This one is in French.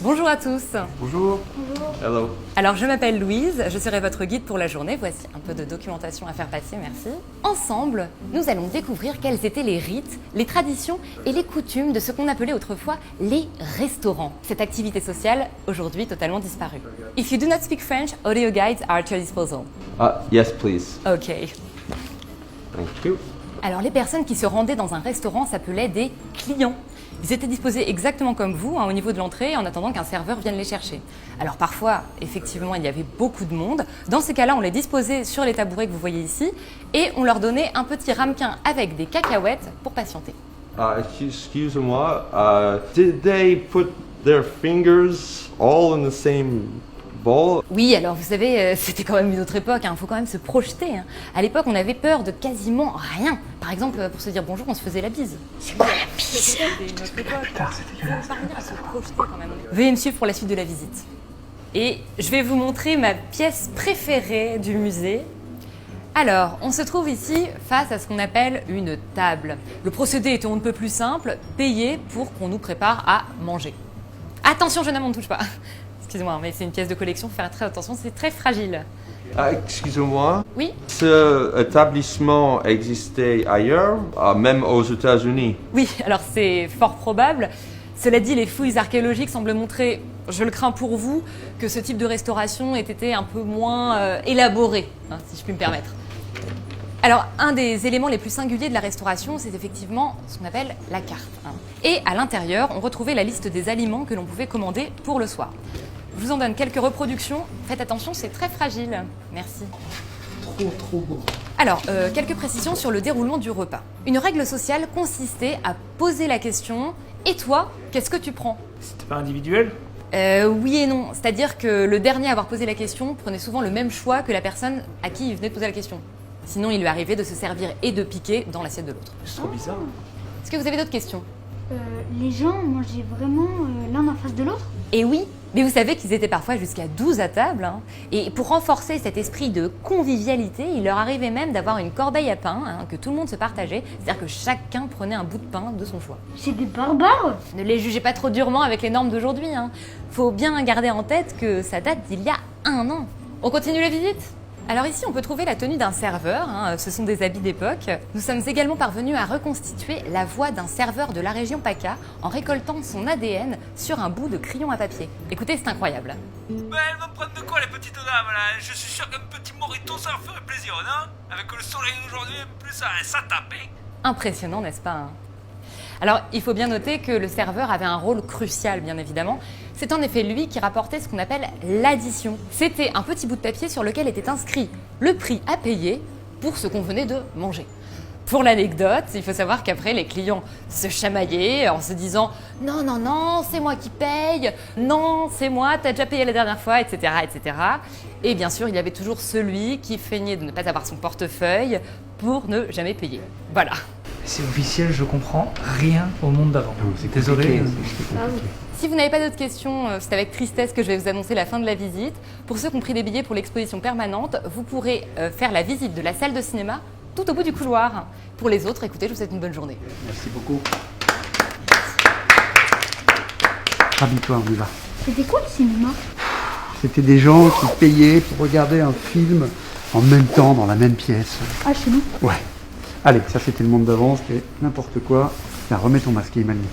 Bonjour à tous. Bonjour. Hello. Alors je m'appelle Louise, je serai votre guide pour la journée. Voici un peu de documentation à faire passer, merci. Ensemble, nous allons découvrir quels étaient les rites, les traditions et les coutumes de ce qu'on appelait autrefois les restaurants. Cette activité sociale, aujourd'hui totalement disparue. If you do not speak French, audio guides are at your disposal. Yes, please. Ok. Thank you. Alors les personnes qui se rendaient dans un restaurant s'appelaient des clients. Ils étaient disposés exactement comme vous, au niveau de l'entrée, en attendant qu'un serveur vienne les chercher. Alors parfois, effectivement, il y avait beaucoup de monde. Dans ces cas-là, on les disposait sur les tabourets que vous voyez ici et on leur donnait un petit ramequin avec des cacahuètes pour patienter. Excuse-moi, did they put their fingers all in the same bowl? Oui, alors vous savez, c'était quand même une autre époque, il faut quand même se projeter. À l'époque, on avait peur de quasiment rien. Par exemple, pour se dire bonjour, on se faisait la bise. C'est quoi la bise? C'était une autre époque. Faut parvenir à se projeter quand même. Veuillez me suivre pour la suite de la visite. Et je vais vous montrer ma pièce préférée du musée. Alors, on se trouve ici face à ce qu'on appelle une table. Le procédé est on ne peut plus simple, payer pour qu'on nous prépare à manger. Attention, jeune homme, on ne touche pas. Excusez-moi, mais c'est une pièce de collection, faut faire très attention, c'est très fragile. Excusez-moi. Oui? Ce établissement existait ailleurs, même aux États-Unis. Oui, alors c'est fort probable. Cela dit, les fouilles archéologiques semblent montrer, je le crains pour vous, que ce type de restauration ait été un peu moins élaboré, si je puis me permettre. Alors, un des éléments les plus singuliers de la restauration, c'est effectivement ce qu'on appelle la carte. Et à l'intérieur, on retrouvait la liste des aliments que l'on pouvait commander pour le soir. Je vous en donne quelques reproductions. Faites attention, c'est très fragile. Merci. Trop beau. Alors, quelques précisions sur le déroulement du repas. Une règle sociale consistait à poser la question « Et toi, qu'est-ce que tu prends ?» C'était pas individuel? Oui et non. C'est-à-dire que le dernier à avoir posé la question prenait souvent le même choix que la personne à qui il venait de poser la question. Sinon, il lui arrivait de se servir et de piquer dans l'assiette de l'autre. C'est trop bizarre. Est-ce que vous avez d'autres questions? Les gens mangeaient vraiment l'un en face de l'autre? Et oui, mais vous savez qu'ils étaient parfois jusqu'à 12 à table. Et pour renforcer cet esprit de convivialité, il leur arrivait même d'avoir une corbeille à pain que tout le monde se partageait. C'est-à-dire que chacun prenait un bout de pain de son choix. C'est des barbares! Ne les jugez pas trop durement avec les normes d'aujourd'hui. Faut bien garder en tête que ça date d'il y a 1 an. On continue la visite? Alors ici, on peut trouver la tenue d'un serveur, ce sont des habits d'époque. Nous sommes également parvenus à reconstituer la voix d'un serveur de la région PACA en récoltant son ADN sur un bout de crayon à papier. Écoutez, c'est incroyable. Elles vont prendre de quoi les petites dames là? Je suis sûr qu'un petit morito ça leur ferait plaisir, non? Avec le soleil d'aujourd'hui, en plus ça tape, hein? Impressionnant, n'est-ce pas? Alors, il faut bien noter que le serveur avait un rôle crucial, bien évidemment. C'est en effet lui qui rapportait ce qu'on appelle l'addition. C'était un petit bout de papier sur lequel était inscrit le prix à payer pour ce qu'on venait de manger. Pour l'anecdote, il faut savoir qu'après, les clients se chamaillaient en se disant « Non, non, non, c'est moi qui paye. Non, c'est moi, t'as déjà payé la dernière fois, etc. etc. » Et bien sûr, il y avait toujours celui qui feignait de ne pas avoir son portefeuille pour ne jamais payer. Voilà. C'est officiel, je comprends rien au monde d'avant. Désolé. Si vous n'avez pas d'autres questions, c'est avec tristesse que je vais vous annoncer la fin de la visite. Pour ceux qui ont pris des billets pour l'exposition permanente, vous pourrez faire la visite de la salle de cinéma tout au bout du couloir. Pour les autres, écoutez, je vous souhaite une bonne journée. Merci beaucoup. Habille-toi, on y va. C'était quoi le cinéma? C'était des gens qui payaient pour regarder un film en même temps dans la même pièce. Ah, chez nous? Ouais. Allez, ça c'était le monde d'avant, c'était n'importe quoi. Tiens, remets ton masque, Emmanuel.